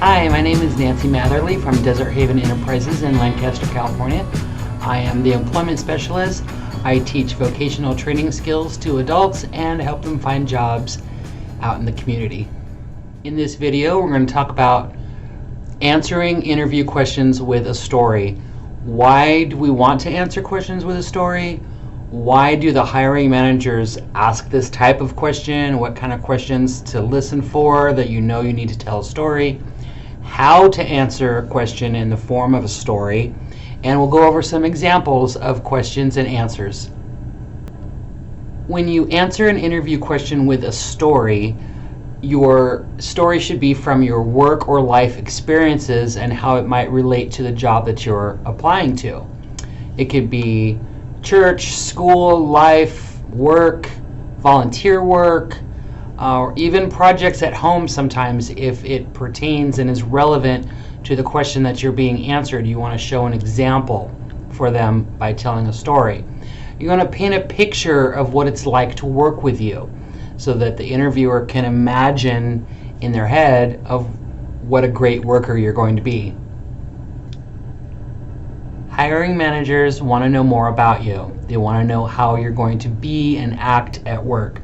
Hi, my name is Nancy Matherly from Desert Haven Enterprises in Lancaster, California. I am the employment specialist. I teach vocational training skills to adults and help them find jobs out in the community. In this video, we're going to talk about answering interview questions with a story. Why do we want to answer questions with a story? Why do the hiring managers ask this type of question? What kind of questions to listen for that you know you need to tell a story? How to answer a question in the form of a story, and we'll go over some examples of questions and answers. When you answer an interview question with a story, your story should be from your work or life experiences and how it might relate to the job that you're applying to. It could be church, school, life, work, volunteer work, or even projects at home sometimes. If it pertains and is relevant to the question that you're being answered, you want to show an example for them by telling a story. You want to paint a picture of what it's like to work with you so that the interviewer can imagine in their head of what a great worker you're going to be. Hiring managers want to know more about you. They want to know how you're going to be and act at work.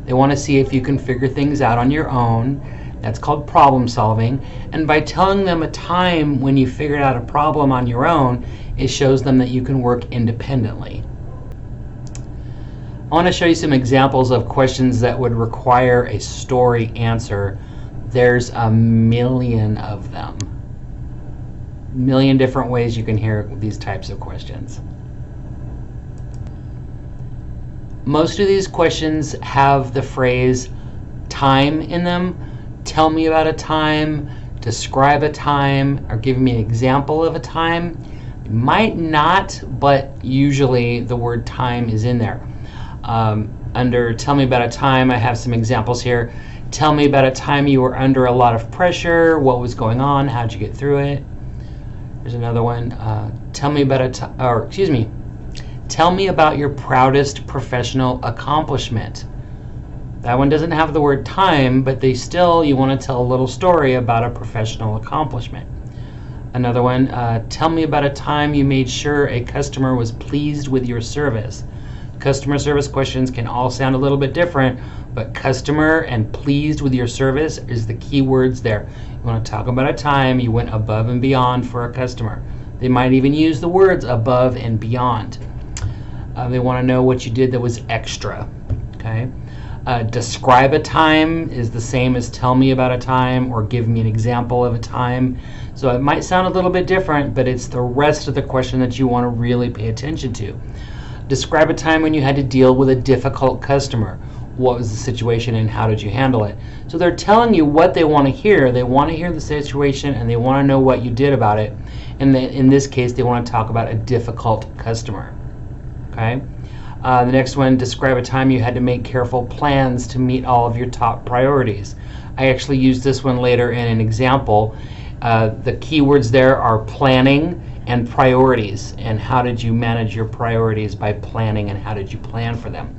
They want to see if you can figure things out on your own. That's called problem solving. And by telling them a time when you figured out a problem on your own, it shows them that you can work independently. I want to show you some examples of questions that would require a story answer. There's a million of them. A million different ways you can hear these types of questions. Most of these questions have the phrase time in them. Tell me about a time, describe a time, or give me an example of a time. It might not, but usually the word time is in there. Under tell me about a time, I have some examples here. Tell me about a time you were under a lot of pressure. What was going on? How'd you get through it? There's another one. Tell me about your proudest professional accomplishment. That one doesn't have the word time, but you want to tell a little story about a professional accomplishment. Another one, tell me about a time you made sure a customer was pleased with your service. Customer service questions can all sound a little bit different, but customer and pleased with your service is the key words there. You want to talk about a time you went above and beyond for a customer. They might even use the words above and beyond. They want to know what you did that was extra. Okay. Describe a time is the same as tell me about a time or give me an example of a time. So it might sound a little bit different, but it's the rest of the question that you want to really pay attention to. Describe a time when you had to deal with a difficult customer. What was the situation and how did you handle it? So they're telling you what they want to hear. They want to hear the situation and they want to know what you did about it. And in this case, they want to talk about a difficult customer. Okay. The next one, describe a time you had to make careful plans to meet all of your top priorities. I actually used this one later in an example. The key words there are planning and priorities. And how did you manage your priorities by planning and how did you plan for them?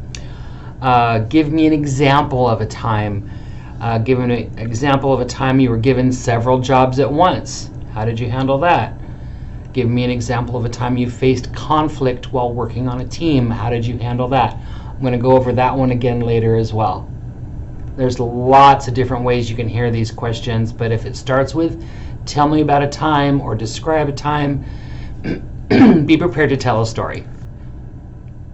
Give me an example of a time. Give an example of a time you were given several jobs at once. How did you handle that? Give me an example of a time you faced conflict while working on a team. How did you handle that? I'm going to go over that one again later as well. There's lots of different ways you can hear these questions, but if it starts with tell me about a time or describe a time, be prepared to tell a story.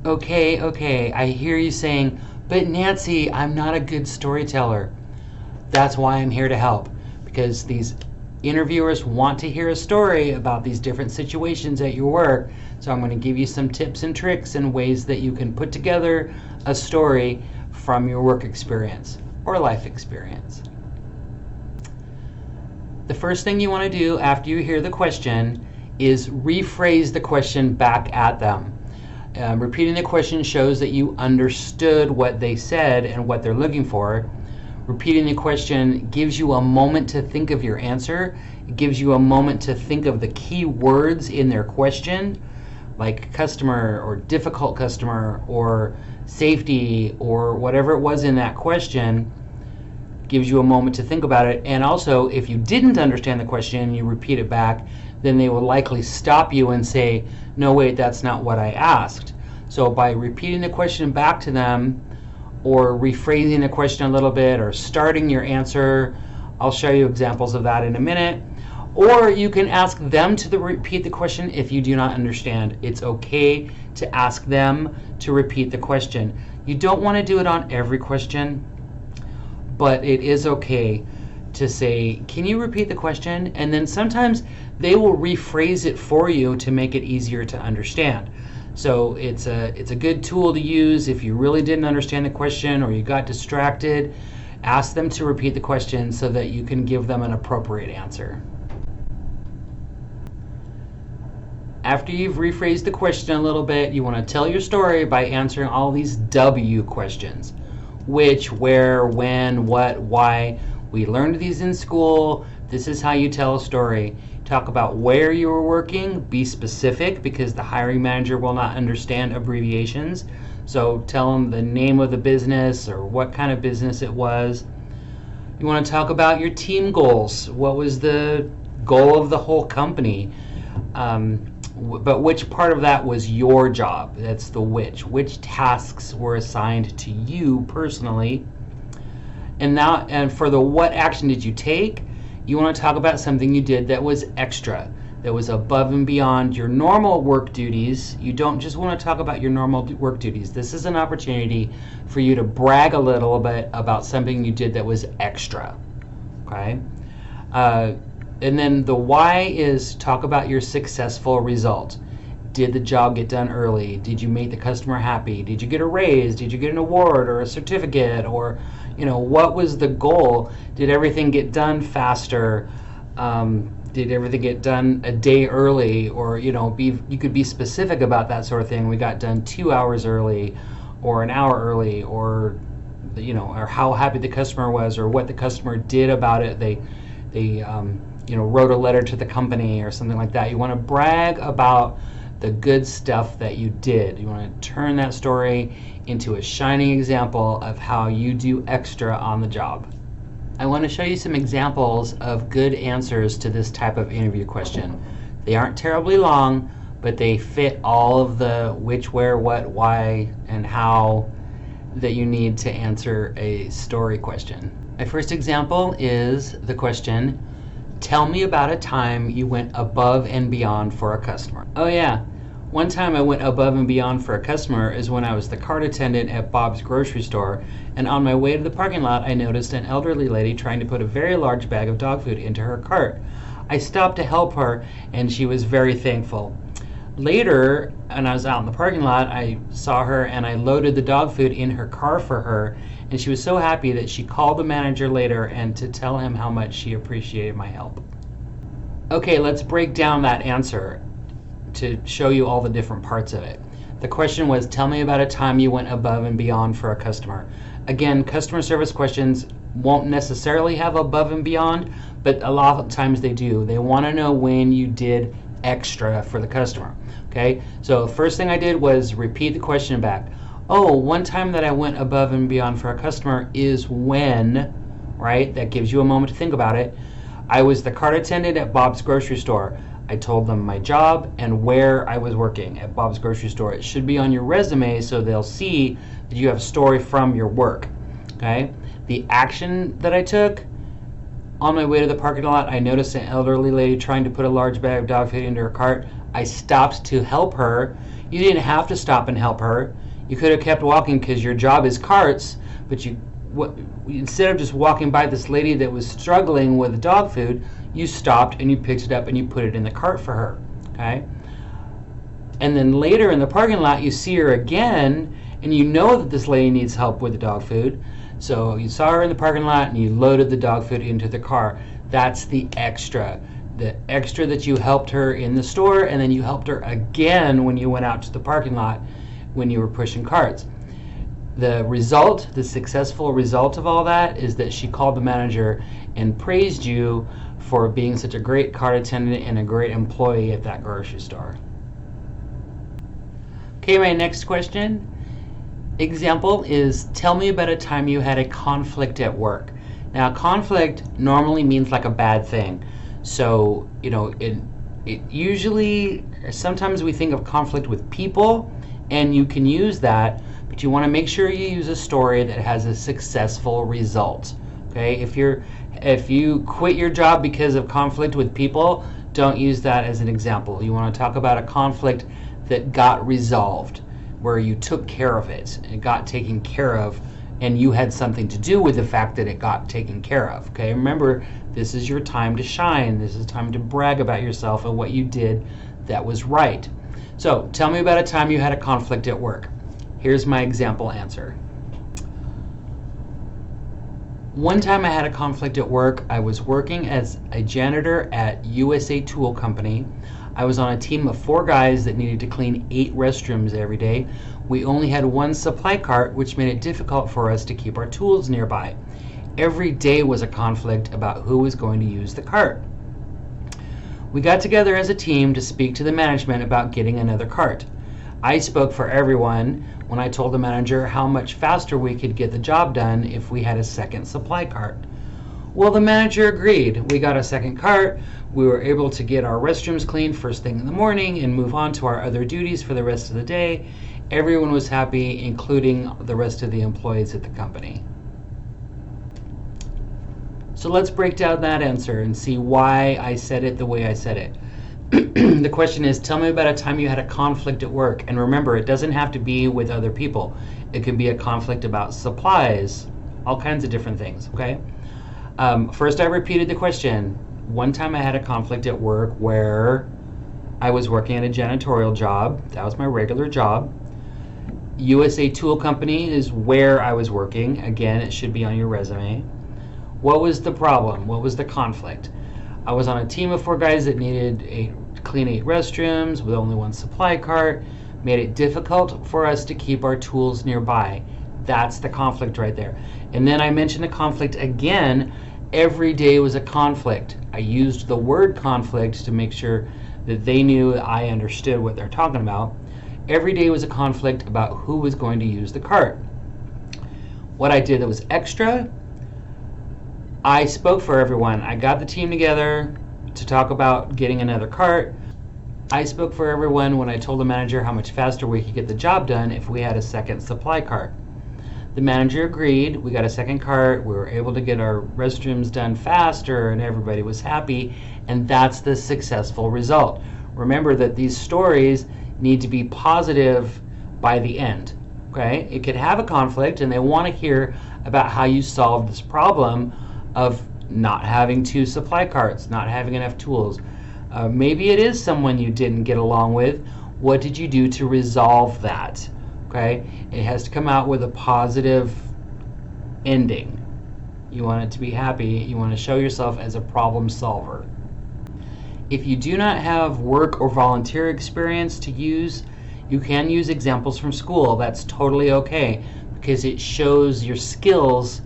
Okay, I hear you saying, but Nancy, I'm not a good storyteller. That's why I'm here to help, because these interviewers want to hear a story about these different situations at your work. So I'm going to give you some tips and tricks and ways that you can put together a story from your work experience or life experience. The first thing you want to do after you hear the question is rephrase the question back at them. Repeating the question shows that you understood what they said and what they're looking for. Repeating the question gives you a moment to think of your answer. It gives you a moment to think of the key words in their question, like customer or difficult customer or safety or whatever it was in that question. gives you a moment to think about it. And also, if you didn't understand the question and you repeat it back, then they will likely stop you and say, no, wait, that's not what I asked. So by repeating the question back to them, or rephrasing the question a little bit, or starting your answer, I'll show you examples of that in a minute. Or you can ask them to repeat the question if you do not understand. It's okay to ask them to repeat the question. You don't want to do it on every question, but it is okay to say, can you repeat the question? And then sometimes they will rephrase it for you to make it easier to understand. So it's a good tool to use if you really didn't understand the question or you got distracted. Ask them to repeat the question so that you can give them an appropriate answer. After you've rephrased the question a little bit, you want to tell your story by answering all these W questions. Which, where, when, what, why. We learned these in school. This is how you tell a story. Talk about where you were working. Be specific because the hiring manager will not understand abbreviations. So tell them the name of the business or what kind of business it was. You want to talk about your team goals. What was the goal of the whole company? But which part of that was your job? That's the which. Which tasks were assigned to you personally? And for the what action did you take, you want to talk about something you did that was extra, that was above and beyond your normal work duties. You don't just want to talk about your normal work duties. This is an opportunity for you to brag a little bit about something you did that was extra. Okay? And then the why is talk about your successful result. Did the job get done early? Did you make the customer happy? Did you get a raise? Did you get an award or a certificate? Or, what was the goal? Did everything get done faster? Did everything get done a day early? Or, you could be specific about that sort of thing. We got done 2 hours early or an hour early, or, or how happy the customer was, or what the customer did about it. They wrote a letter to the company or something like that. You want to brag about the good stuff that you did. You want to turn that story into a shining example of how you do extra on the job. I want to show you some examples of good answers to this type of interview question. They aren't terribly long, but they fit all of the which, where, what, why, and how that you need to answer a story question. My first example is the question, tell me about a time you went above and beyond for a customer. Oh yeah, one time I went above and beyond for a customer is when I was the cart attendant at Bob's grocery store, and on my way to the parking lot I noticed an elderly lady trying to put a very large bag of dog food into her cart. I stopped to help her and she was very thankful. Later, when I was out in the parking lot, I saw her and I loaded the dog food in her car for her, and she was so happy that she called the manager later and to tell him how much she appreciated my help. Okay, let's break down that answer to show you all the different parts of it. The question was, tell me about a time you went above and beyond for a customer. Again, customer service questions won't necessarily have above and beyond, but a lot of times they do. They want to know when you did extra for the customer. Okay, so first thing I did was repeat the question back. Oh, one time that I went above and beyond for a customer is when, right? That gives you a moment to think about it. I was the cart attendant at Bob's grocery store. I told them my job and where I was working at Bob's grocery store. It should be on your resume so they'll see that you have a story from your work. Okay? The action that I took, on my way to the parking lot, I noticed an elderly lady trying to put a large bag of dog food into her cart. I stopped to help her. You didn't have to stop and help her. You could have kept walking because your job is carts, but instead of just walking by this lady that was struggling with dog food, you stopped and you picked it up and you put it in the cart for her. Okay? And then later in the parking lot, you see her again, and you know that this lady needs help with the dog food. So you saw her in the parking lot and you loaded the dog food into the car. That's the extra. The extra that you helped her in the store, and then you helped her again when you went out to the parking lot when you were pushing carts. The result, the successful result of all that is that she called the manager and praised you for being such a great cart attendant and a great employee at that grocery store. Okay, my next question. Example is, tell me about a time you had a conflict at work. Now, conflict normally means like a bad thing. So, it usually, sometimes we think of conflict with people, and you can use that, but you want to make sure you use a story that has a successful result. Okay? If you quit your job because of conflict with people, don't use that as an example. You want to talk about a conflict that got resolved, where you took care of it, and it got taken care of, and you had something to do with the fact that it got taken care of. Okay, remember, this is your time to shine. This is time to brag about yourself and what you did that was right. So, tell me about a time you had a conflict at work. Here's my example answer. One time I had a conflict at work. I was working as a janitor at USA Tool Company. I was on a team of 4 guys that needed to clean 8 restrooms every day. We only had 1 supply cart, which made it difficult for us to keep our tools nearby. Every day was a conflict about who was going to use the cart. We got together as a team to speak to the management about getting another cart. I spoke for everyone when I told the manager how much faster we could get the job done if we had a second supply cart. Well, the manager agreed. We got a second cart. We were able to get our restrooms cleaned first thing in the morning and move on to our other duties for the rest of the day. Everyone was happy, including the rest of the employees at the company. So let's break down that answer and see why I said it the way I said it. The question is, tell me about a time you had a conflict at work. And remember, it doesn't have to be with other people. It could be a conflict about supplies, all kinds of different things, okay? First, I repeated the question. One time I had a conflict at work where I was working at a janitorial job. That was my regular job. USA Tool Company is where I was working. Again, it should be on your resume. What was the problem? What was the conflict? I was on a team of 4 guys that needed to clean 8 restrooms with only 1 supply cart. Made it difficult for us to keep our tools nearby. That's the conflict right there. And then I mentioned the conflict again. Every day was a conflict. I used the word conflict to make sure that they knew I understood what they're talking about. Every day was a conflict about who was going to use the cart. What I did that was extra, I spoke for everyone. I got the team together to talk about getting another cart. I spoke for everyone when I told the manager how much faster we could get the job done if we had a second supply cart. The manager agreed. We got a second cart. We were able to get our restrooms done faster, and everybody was happy. And that's the successful result. Remember that these stories need to be positive by the end. Okay? It could have a conflict, and they want to hear about how you solved this problem of not having 2 supply carts, not having enough tools. Maybe it is someone you didn't get along with. What did you do to resolve that? Okay? It has to come out with a positive ending. You want it to be happy. You want to show yourself as a problem solver. If you do not have work or volunteer experience to use, you can use examples from school. That's totally okay because it shows your skills,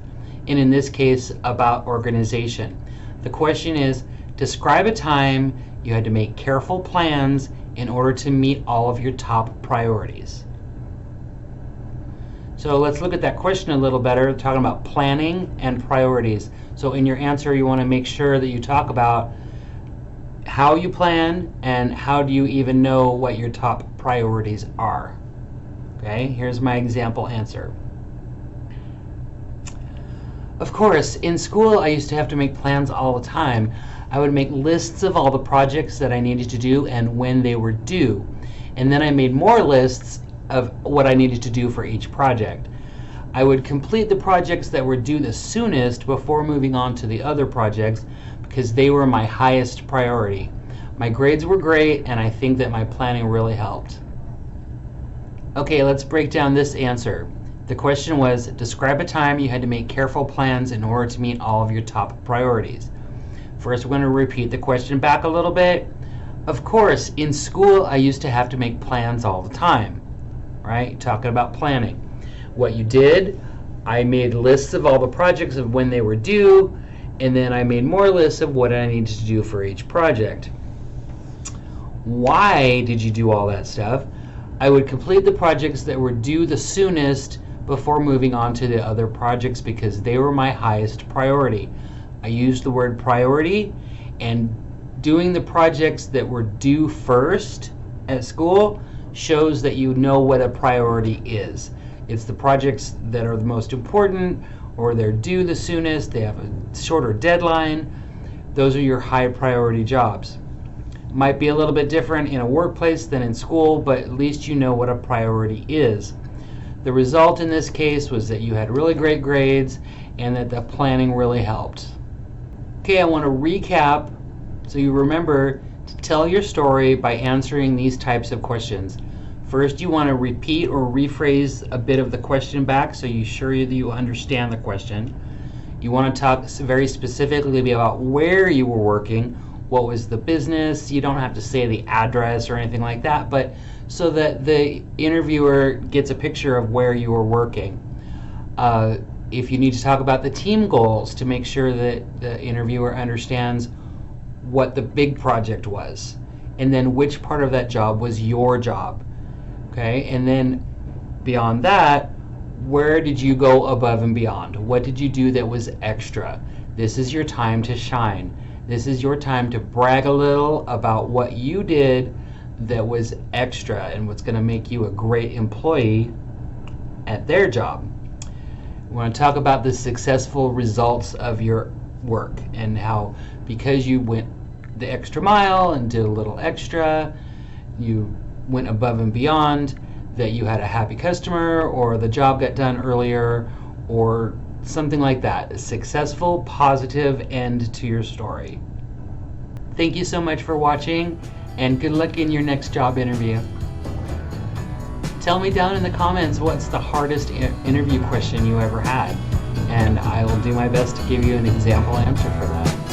and in this case, about organization. The question is, describe a time you had to make careful plans in order to meet all of your top priorities. So let's look at that question a little better, talking about planning and priorities. So in your answer, you want to make sure that you talk about how you plan and how do you even know what your top priorities are. Okay, here's my example answer. Of course, in school, I used to have to make plans all the time. I would make lists of all the projects that I needed to do and when they were due. And then I made more lists of what I needed to do for each project. I would complete the projects that were due the soonest before moving on to the other projects because they were my highest priority. My grades were great, and I think that my planning really helped. Okay, let's break down this answer. The question was, describe a time you had to make careful plans in order to meet all of your top priorities. First, we're going to repeat the question back a little bit. Of course, in school, I used to have to make plans all the time, right? Talking about planning. What you did, I made lists of all the projects of when they were due, and then I made more lists of what I needed to do for each project. Why did you do all that stuff? I would complete the projects that were due the soonest before moving on to the other projects because they were my highest priority. I used the word priority, and doing the projects that were due first at school shows that you know what a priority is. It's the projects that are the most important, or they're due the soonest, they have a shorter deadline. Those are your high priority jobs. Might be a little bit different in a workplace than in school, but at least you know what a priority is. The result in this case was that you had really great grades and that the planning really helped. Okay, I want to recap so you remember to tell your story by answering these types of questions. First, you want to repeat or rephrase a bit of the question back so you're sure that you understand the question. You want to talk very specifically about where you were working, what was the business. You don't have to say the address or anything like that, but so that the interviewer gets a picture of where you were working. If you need to talk about the team goals to make sure that the interviewer understands what the big project was, and then which part of that job was your job. Okay, and then beyond that, where did you go above and beyond? What did you do that was extra? This is your time to shine. This is your time to brag a little about what you did that was extra and what's going to make you a great employee at their job. We want to talk about the successful results of your work and how, because you went the extra mile and did a little extra, you went above and beyond, that you had a happy customer, or the job got done earlier, or something like that. A successful, positive end to your story. Thank you so much for watching, and good luck in your next job interview. Tell me down in the comments what's the hardest interview question you ever had, and I will do my best to give you an example answer for that.